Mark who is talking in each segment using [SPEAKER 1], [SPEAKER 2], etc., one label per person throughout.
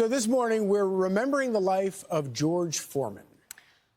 [SPEAKER 1] So this morning, we're remembering the life of George Foreman.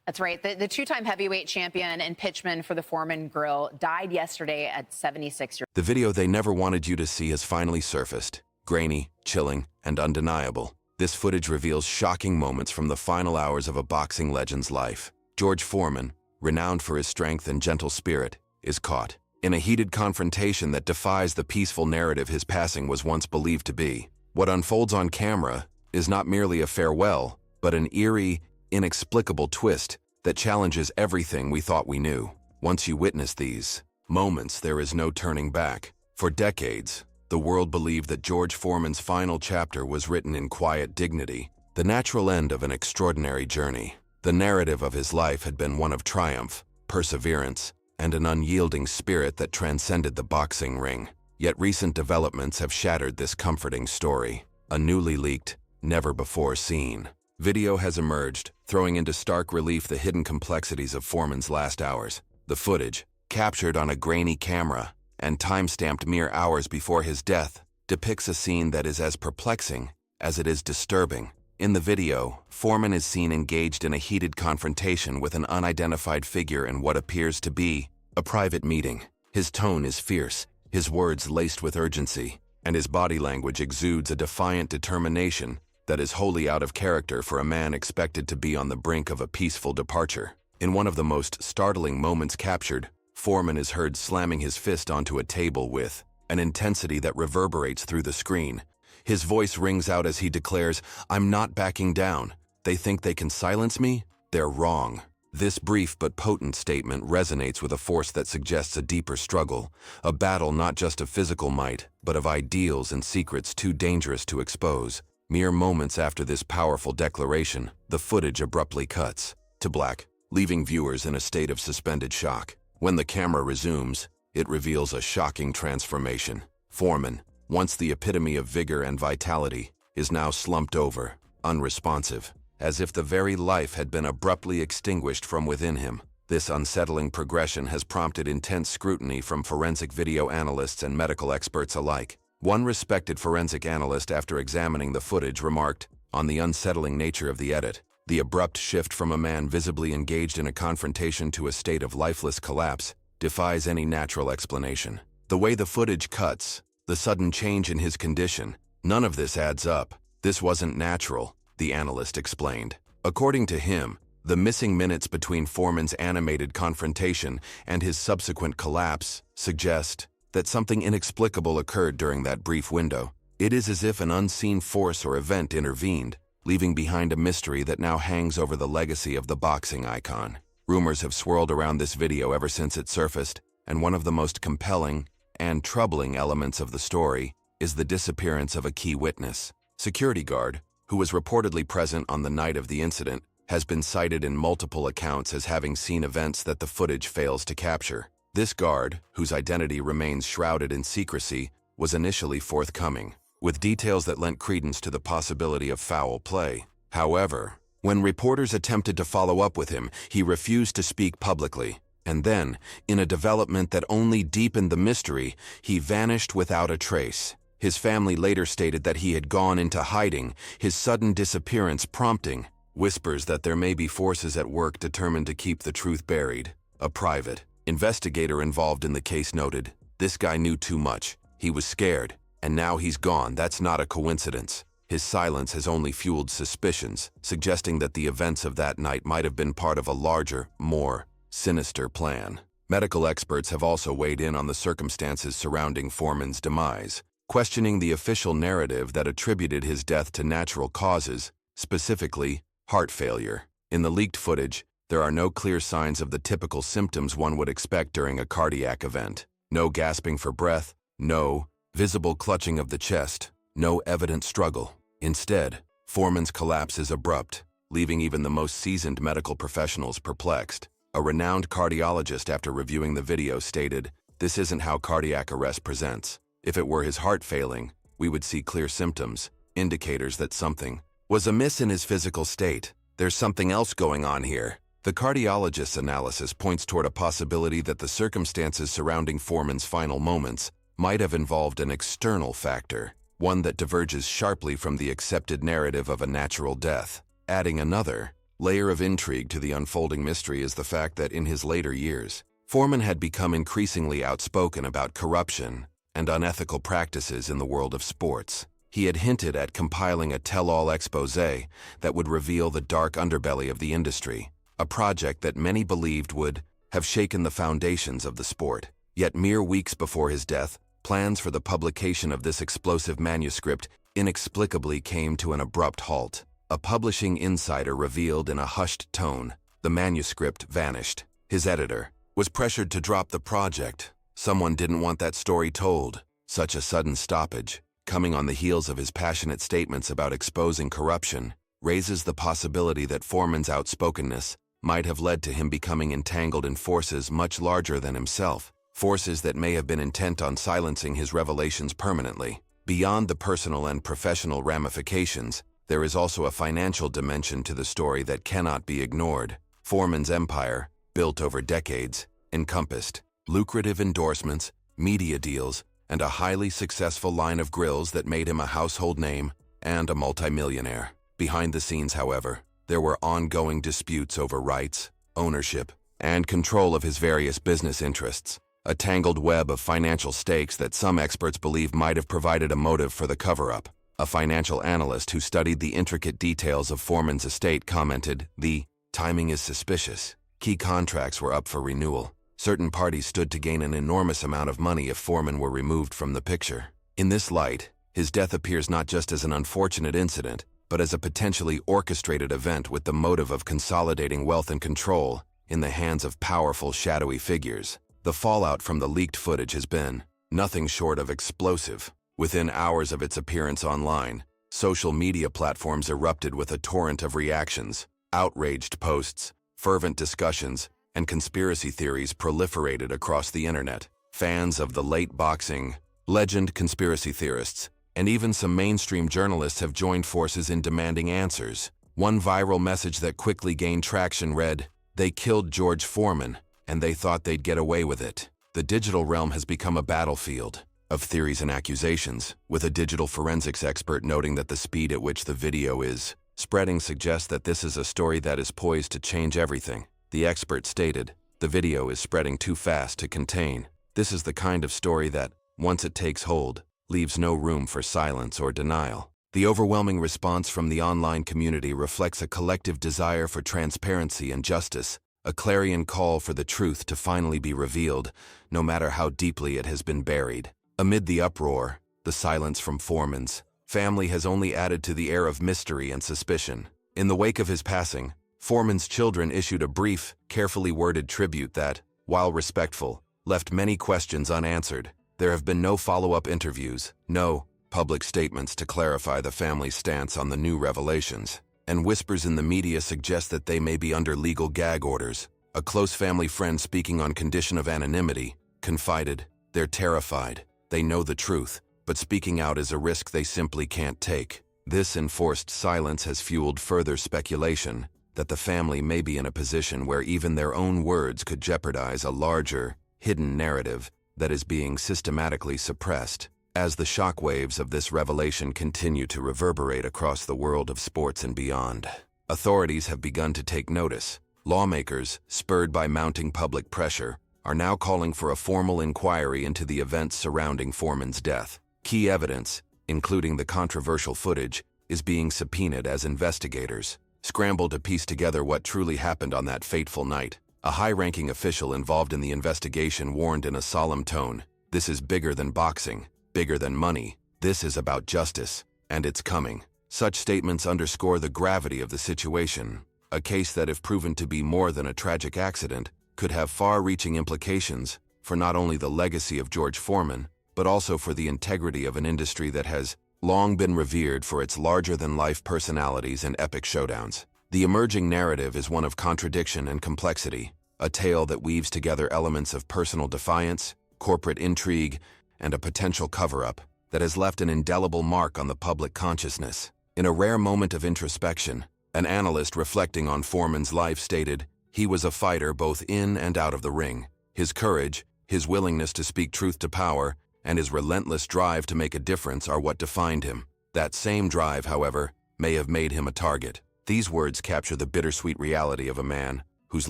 [SPEAKER 2] That's right. The two-time heavyweight champion and pitchman for the Foreman Grill died yesterday at 76 years.
[SPEAKER 3] The video they never wanted you to see has finally surfaced. Grainy, chilling, and undeniable. This footage reveals shocking moments from the final hours of a boxing legend's life. George Foreman, renowned for his strength and gentle spirit, is caught in a heated confrontation that defies the peaceful narrative his passing was once believed to be. What unfolds on camera is not merely a farewell, but an eerie, inexplicable twist that challenges everything we thought we knew. Once you witness these moments, there is no turning back. For decades, the world believed that George Foreman's final chapter was written in quiet dignity, the natural end of an extraordinary journey. The narrative of his life had been one of triumph, perseverance, and an unyielding spirit that transcended the boxing ring. Yet recent developments have shattered this comforting story. A newly leaked, never-before-seen video has emerged, throwing into stark relief the hidden complexities of Foreman's last hours. The footage, captured on a grainy camera and time-stamped mere hours before his death, depicts a scene that is as perplexing as it is disturbing. In the video, Foreman is seen engaged in a heated confrontation with an unidentified figure in what appears to be a private meeting. His tone is fierce, his words laced with urgency, and his body language exudes a defiant determination that is wholly out of character for a man expected to be on the brink of a peaceful departure. In one of the most startling moments captured, Foreman is heard slamming his fist onto a table with an intensity that reverberates through the screen. His voice rings out as he declares, "I'm not backing down. They think they can silence me? They're wrong." This brief but potent statement resonates with a force that suggests a deeper struggle, a battle not just of physical might, but of ideals and secrets too dangerous to expose. Mere moments after this powerful declaration, the footage abruptly cuts to black, leaving viewers in a state of suspended shock. When the camera resumes, it reveals a shocking transformation. Foreman, once the epitome of vigor and vitality, is now slumped over, unresponsive, as if the very life had been abruptly extinguished from within him. This unsettling progression has prompted intense scrutiny from forensic video analysts and medical experts alike. One respected forensic analyst, after examining the footage, remarked on the unsettling nature of the edit. The abrupt shift from a man visibly engaged in a confrontation to a state of lifeless collapse defies any natural explanation. The way the footage cuts, the sudden change in his condition, none of this adds up. This wasn't natural, the analyst explained. According to him, the missing minutes between Foreman's animated confrontation and his subsequent collapse suggest that something inexplicable occurred during that brief window. It is as if an unseen force or event intervened, leaving behind a mystery that now hangs over the legacy of the boxing icon. Rumors have swirled around this video ever since it surfaced, and one of the most compelling and troubling elements of the story is the disappearance of a key witness. Security guard, who was reportedly present on the night of the incident, has been cited in multiple accounts as having seen events that the footage fails to capture. This guard, whose identity remains shrouded in secrecy, was initially forthcoming, with details that lent credence to the possibility of foul play. However, when reporters attempted to follow up with him, he refused to speak publicly. And then, in a development that only deepened the mystery, he vanished without a trace. His family later stated that he had gone into hiding, his sudden disappearance prompting whispers that there may be forces at work determined to keep the truth buried. A private investigator involved in the case noted, "This guy knew too much. He was scared, and now he's gone. That's not a coincidence." His silence has only fueled suspicions, suggesting that the events of that night might have been part of a larger, more sinister plan. Medical experts have also weighed in on the circumstances surrounding Foreman's demise, questioning the official narrative that attributed his death to natural causes, specifically heart failure. In the leaked footage, there are no clear signs of the typical symptoms one would expect during a cardiac event. No gasping for breath, no visible clutching of the chest, no evident struggle. Instead, Foreman's collapse is abrupt, leaving even the most seasoned medical professionals perplexed. A renowned cardiologist, after reviewing the video, stated, "This isn't how cardiac arrest presents. If it were his heart failing, we would see clear symptoms, indicators that something was amiss in his physical state. There's something else going on here." The cardiologist's analysis points toward a possibility that the circumstances surrounding Foreman's final moments might have involved an external factor. one that diverges sharply from the accepted narrative of a natural death. Adding another layer of intrigue to the unfolding mystery is the fact that in his later years, Foreman had become increasingly outspoken about corruption and unethical practices in the world of sports. He had hinted at compiling a tell-all exposé that would reveal the dark underbelly of the industry, a project that many believed would have shaken the foundations of the sport. Yet mere weeks before his death, plans for the publication of this explosive manuscript inexplicably came to an abrupt halt. A publishing insider revealed in a hushed tone the manuscript vanished. His editor was pressured to drop the project. Someone didn't want that story told. Such a sudden stoppage, coming on the heels of his passionate statements about exposing corruption, raises the possibility that Foreman's outspokenness might have led to him becoming entangled in forces much larger than himself, forces that may have been intent on silencing his revelations permanently. Beyond the personal and professional ramifications, there is also a financial dimension to the story that cannot be ignored. Foreman's empire, built over decades, encompassed lucrative endorsements, media deals, and a highly successful line of grills that made him a household name and a multimillionaire. Behind the scenes, however, there were ongoing disputes over rights, ownership, and control of his various business interests, a tangled web of financial stakes that some experts believe might have provided a motive for the cover-up. A financial analyst who studied the intricate details of Foreman's estate commented, "The timing is suspicious. Key contracts were up for renewal. Certain parties stood to gain an enormous amount of money if Foreman were removed from the picture." In this light, his death appears not just as an unfortunate incident, but as a potentially orchestrated event with the motive of consolidating wealth and control in the hands of powerful, shadowy figures. The fallout from the leaked footage has been nothing short of explosive. Within hours of its appearance online, social media platforms erupted with a torrent of reactions. Outraged posts, fervent discussions, and conspiracy theories proliferated across the internet. Fans of the late boxing legend, conspiracy theorists, and even some mainstream journalists have joined forces in demanding answers. One viral message that quickly gained traction read, "They killed George Foreman, and they thought they'd get away with it." The digital realm has become a battlefield of theories and accusations, with a digital forensics expert noting that the speed at which the video is spreading suggests that this is a story that is poised to change everything. The expert stated, "The video is spreading too fast to contain. This is the kind of story that, once it takes hold, leaves no room for silence or denial." The overwhelming response from the online community reflects a collective desire for transparency and justice, a clarion call for the truth to finally be revealed, no matter how deeply it has been buried. Amid the uproar, the silence from Foreman's family has only added to the air of mystery and suspicion. In the wake of his passing, Foreman's children issued a brief, carefully worded tribute that, while respectful, left many questions unanswered. There have been no follow-up interviews, no public statements to clarify the family's stance on the new revelations, and whispers in the media suggest that they may be under legal gag orders. A close family friend speaking on condition of anonymity confided, "They're terrified. They know the truth, but speaking out is a risk they simply can't take." This enforced silence has fueled further speculation that the family may be in a position where even their own words could jeopardize a larger, hidden narrative that is being systematically suppressed. As the shockwaves of this revelation continue to reverberate across the world of sports and beyond, authorities have begun to take notice. Lawmakers, spurred by mounting public pressure, are now calling for a formal inquiry into the events surrounding Foreman's death. Key evidence, including the controversial footage, is being subpoenaed as investigators scramble to piece together what truly happened on that fateful night. A high-ranking official involved in the investigation warned in a solemn tone, "This is bigger than boxing, bigger than money. This is about justice, and it's coming." Such statements underscore the gravity of the situation, a case that, if proven to be more than a tragic accident, could have far-reaching implications for not only the legacy of George Foreman, but also for the integrity of an industry that has long been revered for its larger-than-life personalities and epic showdowns. The emerging narrative is one of contradiction and complexity, a tale that weaves together elements of personal defiance, corporate intrigue, and a potential cover-up that has left an indelible mark on the public consciousness. In a rare moment of introspection, an analyst reflecting on Foreman's life stated, "He was a fighter both in and out of the ring. His courage, his willingness to speak truth to power, and his relentless drive to make a difference are what defined him. That same drive, however, may have made him a target. These words capture the bittersweet reality of a man whose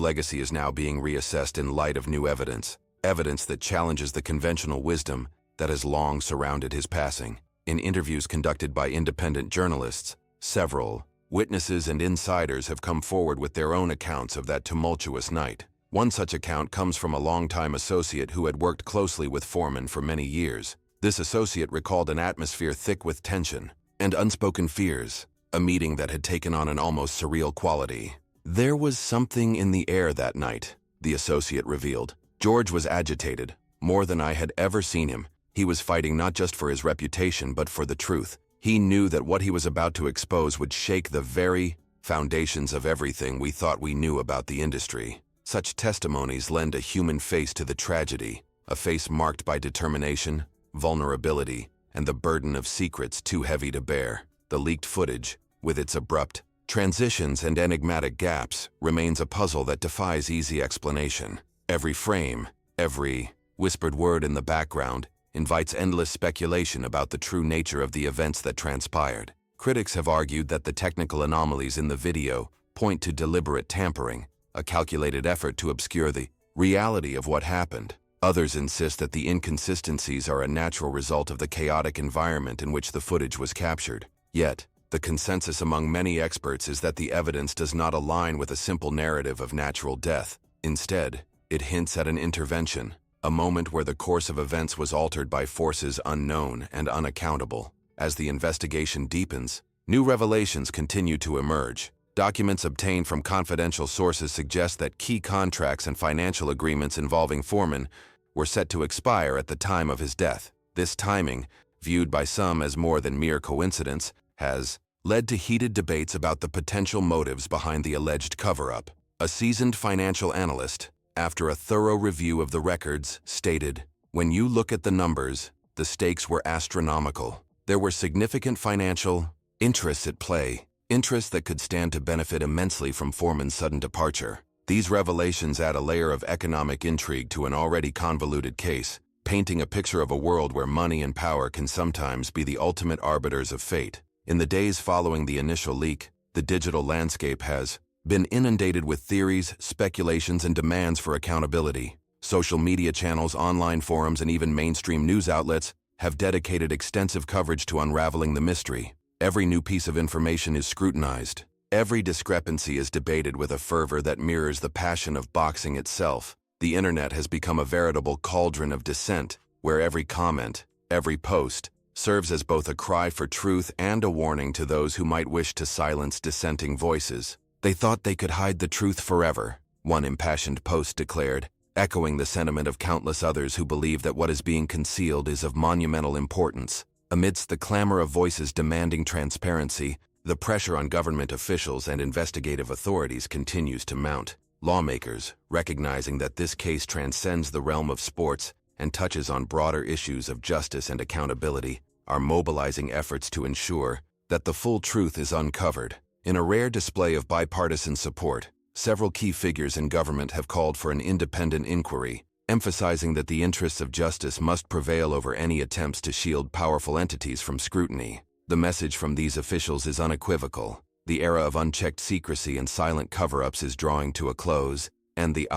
[SPEAKER 3] legacy is now being reassessed in light of new evidence that challenges the conventional wisdom that has long surrounded his passing. In interviews conducted by independent journalists, several witnesses and insiders have come forward with their own accounts of that tumultuous night. One such account comes from a longtime associate who had worked closely with Foreman for many years. This associate recalled an atmosphere thick with tension and unspoken fears, a meeting that had taken on an almost surreal quality. "There was something in the air that night," the associate revealed. "George was agitated, more than I had ever seen him. He was fighting not just for his reputation, but for the truth. He knew that what he was about to expose would shake the very foundations of everything we thought we knew about the industry." Such testimonies lend a human face to the tragedy, a face marked by determination, vulnerability, and the burden of secrets too heavy to bear. The leaked footage, with its abrupt transitions and enigmatic gaps, remains a puzzle that defies easy explanation. Every frame, every whispered word in the background, invites endless speculation about the true nature of the events that transpired. Critics have argued that the technical anomalies in the video point to deliberate tampering, a calculated effort to obscure the reality of what happened. Others insist that the inconsistencies are a natural result of the chaotic environment in which the footage was captured. Yet, the consensus among many experts is that the evidence does not align with a simple narrative of natural death. Instead, it hints at an intervention, a moment where the course of events was altered by forces unknown and unaccountable. As the investigation deepens, new revelations continue to emerge. Documents obtained from confidential sources suggest that key contracts and financial agreements involving Foreman were set to expire at the time of his death. This timing, viewed by some as more than mere coincidence, has led to heated debates about the potential motives behind the alleged cover-up. A seasoned financial analyst, after a thorough review of the records, stated, "When you look at the numbers, the stakes were astronomical. There were significant financial interests at play, interests that could stand to benefit immensely from Foreman's sudden departure." These revelations add a layer of economic intrigue to an already convoluted case, painting a picture of a world where money and power can sometimes be the ultimate arbiters of fate. In the days following the initial leak, the digital landscape has been inundated with theories, speculations, and demands for accountability. Social media channels, online forums, and even mainstream news outlets have dedicated extensive coverage to unraveling the mystery. Every new piece of information is scrutinized. Every discrepancy is debated with a fervor that mirrors the passion of boxing itself. The internet has become a veritable cauldron of dissent, where every comment, every post, serves as both a cry for truth and a warning to those who might wish to silence dissenting voices. "They thought they could hide the truth forever," one impassioned post declared, echoing the sentiment of countless others who believe that what is being concealed is of monumental importance. Amidst the clamor of voices demanding transparency, the pressure on government officials and investigative authorities continues to mount. Lawmakers, recognizing that this case transcends the realm of sports and touches on broader issues of justice and accountability, are mobilizing efforts to ensure that the full truth is uncovered. In a rare display of bipartisan support, several key figures in government have called for an independent inquiry, emphasizing that the interests of justice must prevail over any attempts to shield powerful entities from scrutiny. The message from these officials is unequivocal. The era of unchecked secrecy and silent cover-ups is drawing to a close, and the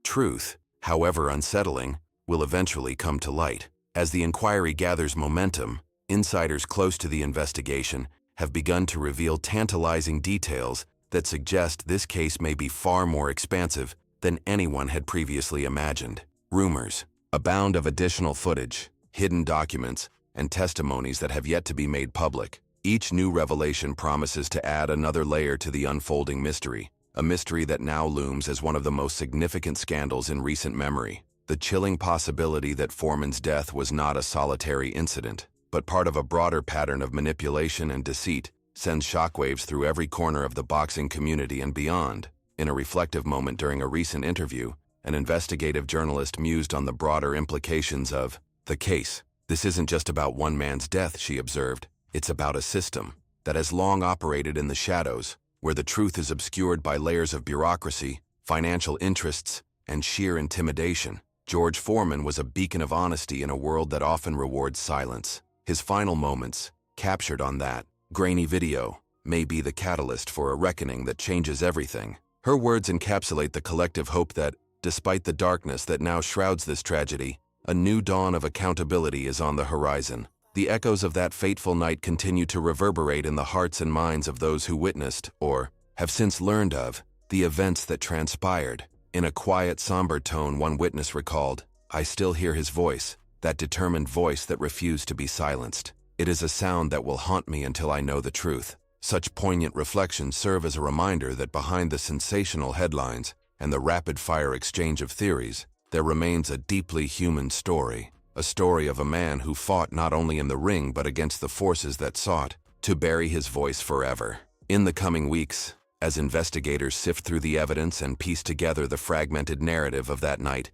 [SPEAKER 3] truth, however unsettling, will eventually come to light. As the inquiry gathers momentum, insiders close to the investigation have begun to reveal tantalizing details that suggest this case may be far more expansive than anyone had previously imagined. Rumors abound of additional footage, hidden documents, and testimonies that have yet to be made public. Each new revelation promises to add another layer to the unfolding mystery, a mystery that now looms as one of the most significant scandals in recent memory. The chilling possibility that Foreman's death was not a solitary incident, but part of a broader pattern of manipulation and deceit, sends shockwaves through every corner of the boxing community and beyond. In a reflective moment during a recent interview, an investigative journalist mused on the broader implications of the case. "This isn't just about one man's death," she observed. "It's about a system that has long operated in the shadows, where the truth is obscured by layers of bureaucracy, financial interests, and sheer intimidation." George Foreman was a beacon of honesty in a world that often rewards silence. His final moments, captured on that grainy video, may be the catalyst for a reckoning that changes everything. Her words encapsulate the collective hope that, despite the darkness that now shrouds this tragedy, a new dawn of accountability is on the horizon. The echoes of that fateful night continue to reverberate in the hearts and minds of those who witnessed, or have since learned of, the events that transpired. In a quiet, somber tone, one witness recalled, "I still hear his voice, that determined voice that refused to be silenced. It is a sound that will haunt me until I know the truth." Such poignant reflections serve as a reminder that behind the sensational headlines and the rapid-fire exchange of theories, there remains a deeply human story, a story of a man who fought not only in the ring but against the forces that sought to bury his voice forever. In the coming weeks, as investigators sift through the evidence and piece together the fragmented narrative of that night,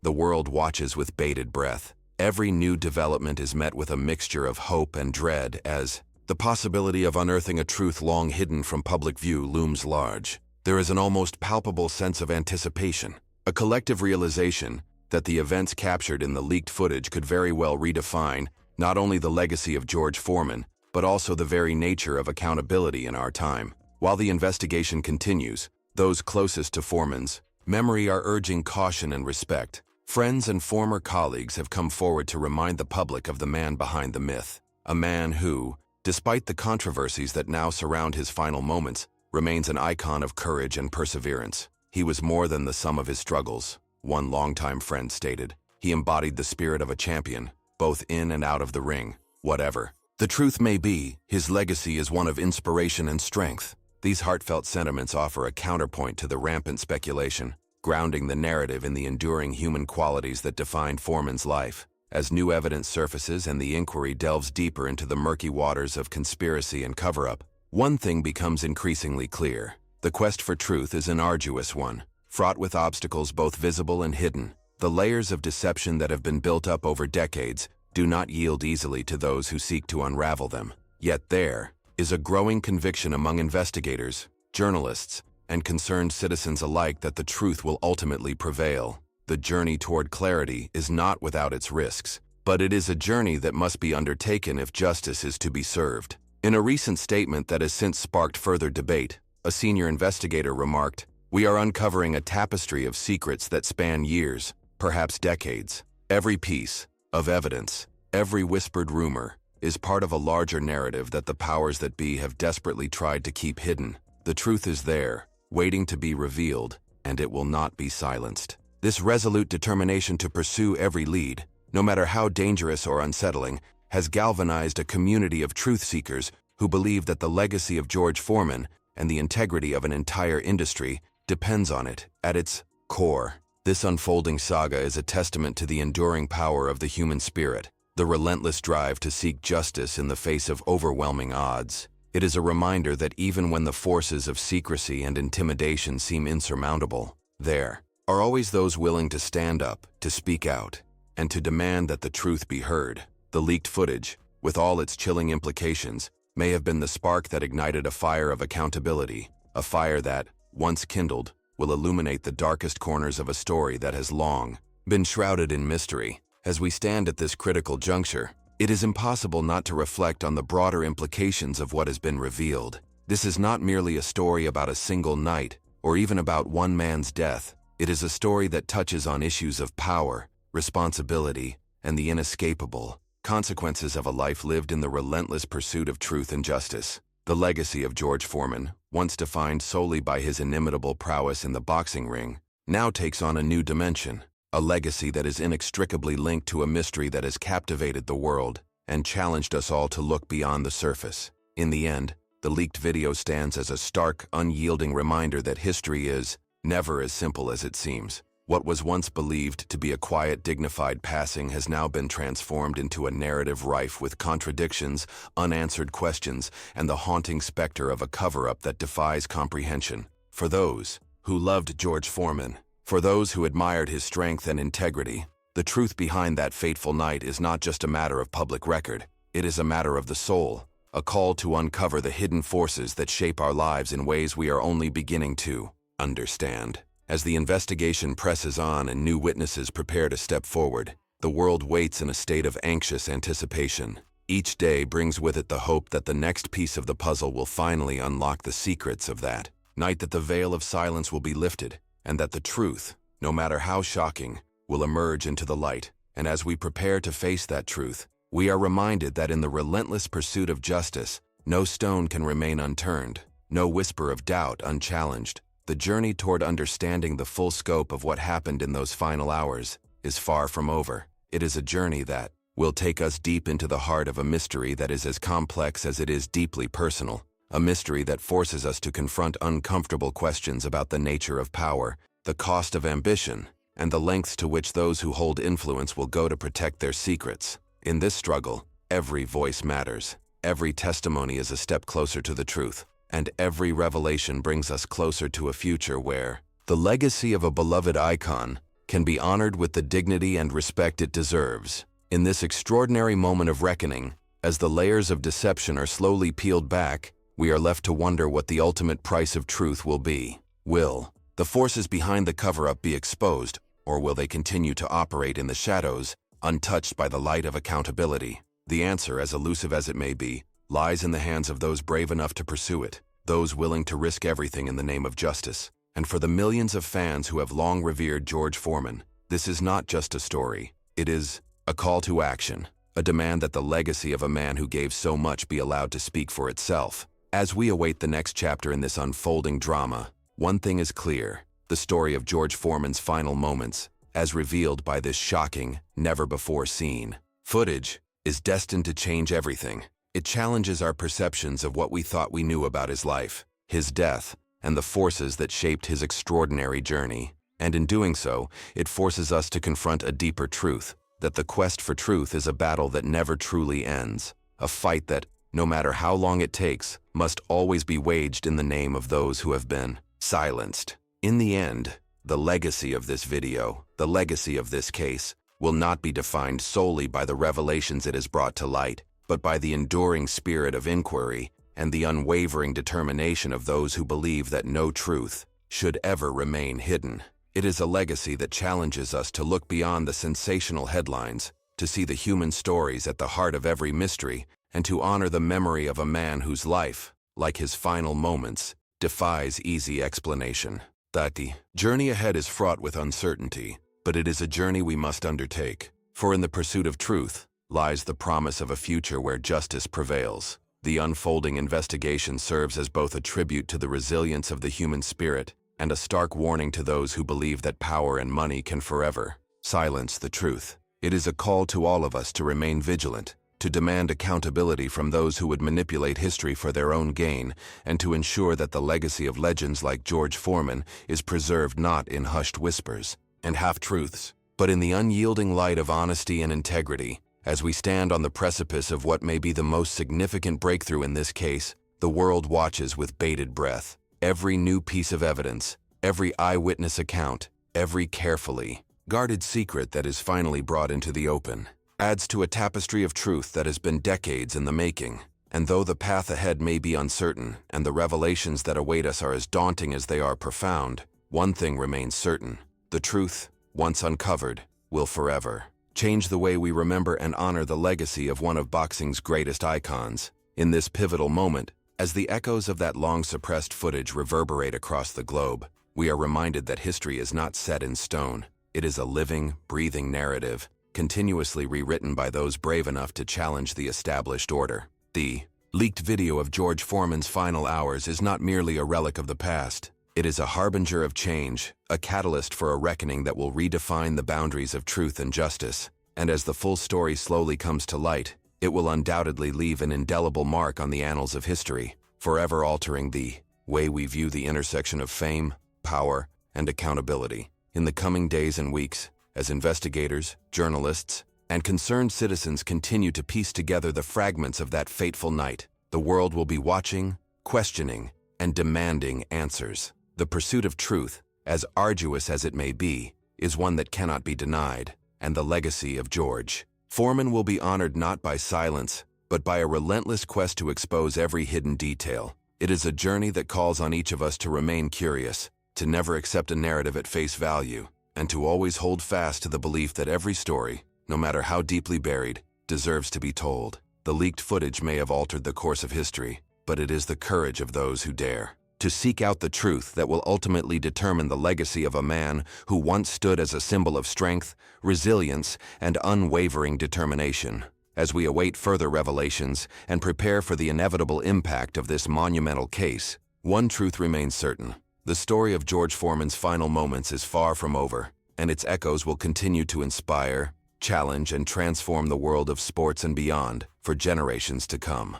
[SPEAKER 3] the world watches with bated breath. Every new development is met with a mixture of hope and dread as the possibility of unearthing a truth long hidden from public view looms large. There is an almost palpable sense of anticipation, a collective realization that the events captured in the leaked footage could very well redefine not only the legacy of George Foreman, but also the very nature of accountability in our time. While the investigation continues, those closest to Foreman's memory are urging caution and respect. Friends and former colleagues have come forward to remind the public of the man behind the myth, a man who, despite the controversies that now surround his final moments, remains an icon of courage and perseverance. He was more than the sum of his struggles, one longtime friend stated. He embodied the spirit of a champion, both in and out of the ring. Whatever the truth may be, his legacy is one of inspiration and strength. These heartfelt sentiments offer a counterpoint to the rampant speculation, grounding the narrative in the enduring human qualities that defined Foreman's life. As new evidence surfaces and the inquiry delves deeper into the murky waters of conspiracy and cover-up, one thing becomes increasingly clear. The quest for truth is an arduous one, fraught with obstacles both visible and hidden. The layers of deception that have been built up over decades do not yield easily to those who seek to unravel them. Yet there is a growing conviction among investigators, journalists, and concerned citizens alike that the truth will ultimately prevail. The journey toward clarity is not without its risks, but it is a journey that must be undertaken if justice is to be served. In a recent statement that has since sparked further debate, a senior investigator remarked, "We are uncovering a tapestry of secrets that span years, perhaps decades. Every piece of evidence, every whispered rumor, is part of a larger narrative that the powers that be have desperately tried to keep hidden. The truth is there, waiting to be revealed, and it will not be silenced." This resolute determination to pursue every lead, no matter how dangerous or unsettling, has galvanized a community of truth seekers who believe that the legacy of George Foreman and the integrity of an entire industry depends on it. At its core, this unfolding saga is a testament to the enduring power of the human spirit, the relentless drive to seek justice in the face of overwhelming odds. It is a reminder that even when the forces of secrecy and intimidation seem insurmountable, there are always those willing to stand up, to speak out, and to demand that the truth be heard. The leaked footage, with all its chilling implications, may have been the spark that ignited a fire of accountability, a fire that, once kindled, will illuminate the darkest corners of a story that has long been shrouded in mystery. As we stand at this critical juncture, it is impossible not to reflect on the broader implications of what has been revealed. This is not merely a story about a single night, or even about one man's death. It is a story that touches on issues of power, responsibility, and the inescapable consequences of a life lived in the relentless pursuit of truth and justice. The legacy of George Foreman, once defined solely by his inimitable prowess in the boxing ring, now takes on a new dimension. A legacy that is inextricably linked to a mystery that has captivated the world and challenged us all to look beyond the surface. In the end, the leaked video stands as a stark, unyielding reminder that history is never as simple as it seems. What was once believed to be a quiet, dignified passing has now been transformed into a narrative rife with contradictions, unanswered questions, and the haunting specter of a cover-up that defies comprehension. For those who loved George Foreman, for those who admired his strength and integrity, the truth behind that fateful night is not just a matter of public record. It is a matter of the soul, a call to uncover the hidden forces that shape our lives in ways we are only beginning to understand. As the investigation presses on and new witnesses prepare to step forward, the world waits in a state of anxious anticipation. Each day brings with it the hope that the next piece of the puzzle will finally unlock the secrets of that night, that the veil of silence will be lifted, and that the truth, no matter how shocking, will emerge into the light. And as we prepare to face that truth, we are reminded that in the relentless pursuit of justice, no stone can remain unturned, no whisper of doubt unchallenged. The journey toward understanding the full scope of what happened in those final hours is far from over. It is a journey that will take us deep into the heart of a mystery that is as complex as it is deeply personal, a mystery that forces us to confront uncomfortable questions about the nature of power, the cost of ambition, and the lengths to which those who hold influence will go to protect their secrets. In this struggle, every voice matters, every testimony is a step closer to the truth, and every revelation brings us closer to a future where the legacy of a beloved icon can be honored with the dignity and respect it deserves. In this extraordinary moment of reckoning, as the layers of deception are slowly peeled back, we are left to wonder what the ultimate price of truth will be. Will the forces behind the cover-up be exposed, or will they continue to operate in the shadows, untouched by the light of accountability? The answer, as elusive as it may be, lies in the hands of those brave enough to pursue it, those willing to risk everything in the name of justice. And for the millions of fans who have long revered George Foreman, this is not just a story. It is a call to action, a demand that the legacy of a man who gave so much be allowed to speak for itself. As we await the next chapter in this unfolding drama, one thing is clear: the story of George Foreman's final moments, as revealed by this shocking, never-before-seen footage, is destined to change everything. It challenges our perceptions of what we thought we knew about his life, his death, and the forces that shaped his extraordinary journey. And in doing so, it forces us to confront a deeper truth, that the quest for truth is a battle that never truly ends, a fight that, no matter how long it takes, must always be waged in the name of those who have been silenced. In the end, the legacy of this video, the legacy of this case, will not be defined solely by the revelations it has brought to light, but by the enduring spirit of inquiry and the unwavering determination of those who believe that no truth should ever remain hidden. It is a legacy that challenges us to look beyond the sensational headlines, to see the human stories at the heart of every mystery, and to honor the memory of a man whose life, like his final moments, defies easy explanation. The journey ahead is fraught with uncertainty, but it is a journey we must undertake. For in the pursuit of truth lies the promise of a future where justice prevails. The unfolding investigation serves as both a tribute to the resilience of the human spirit and a stark warning to those who believe that power and money can forever silence the truth. It is a call to all of us to remain vigilant, to demand accountability from those who would manipulate history for their own gain, and to ensure that the legacy of legends like George Foreman is preserved not in hushed whispers and half-truths, but in the unyielding light of honesty and integrity. As we stand on the precipice of what may be the most significant breakthrough in this case, the world watches with bated breath. Every new piece of evidence, every eyewitness account, every carefully guarded secret that is finally brought into the open, adds to a tapestry of truth that has been decades in the making. And though the path ahead may be uncertain, and the revelations that await us are as daunting as they are profound, one thing remains certain: the truth, once uncovered, will forever change the way we remember and honor the legacy of one of boxing's greatest icons. In this pivotal moment, as the echoes of that long-suppressed footage reverberate across the globe, we are reminded that history is not set in stone. It is a living, breathing narrative, continuously rewritten by those brave enough to challenge the established order. The leaked video of George Foreman's final hours is not merely a relic of the past. It is a harbinger of change, a catalyst for a reckoning that will redefine the boundaries of truth and justice. And as the full story slowly comes to light, it will undoubtedly leave an indelible mark on the annals of history, forever altering the way we view the intersection of fame, power, and accountability. In the coming days and weeks, as investigators, journalists, and concerned citizens continue to piece together the fragments of that fateful night, the world will be watching, questioning, and demanding answers. The pursuit of truth, as arduous as it may be, is one that cannot be denied, and the legacy of George Foreman will be honored not by silence, but by a relentless quest to expose every hidden detail. It is a journey that calls on each of us to remain curious, to never accept a narrative at face value, and to always hold fast to the belief that every story, no matter how deeply buried, deserves to be told. The leaked footage may have altered the course of history, but it is the courage of those who dare to seek out the truth that will ultimately determine the legacy of a man who once stood as a symbol of strength, resilience, and unwavering determination. As we await further revelations and prepare for the inevitable impact of this monumental case, one truth remains certain. The story of George Foreman's final moments is far from over, and its echoes will continue to inspire, challenge, and transform the world of sports and beyond for generations to come.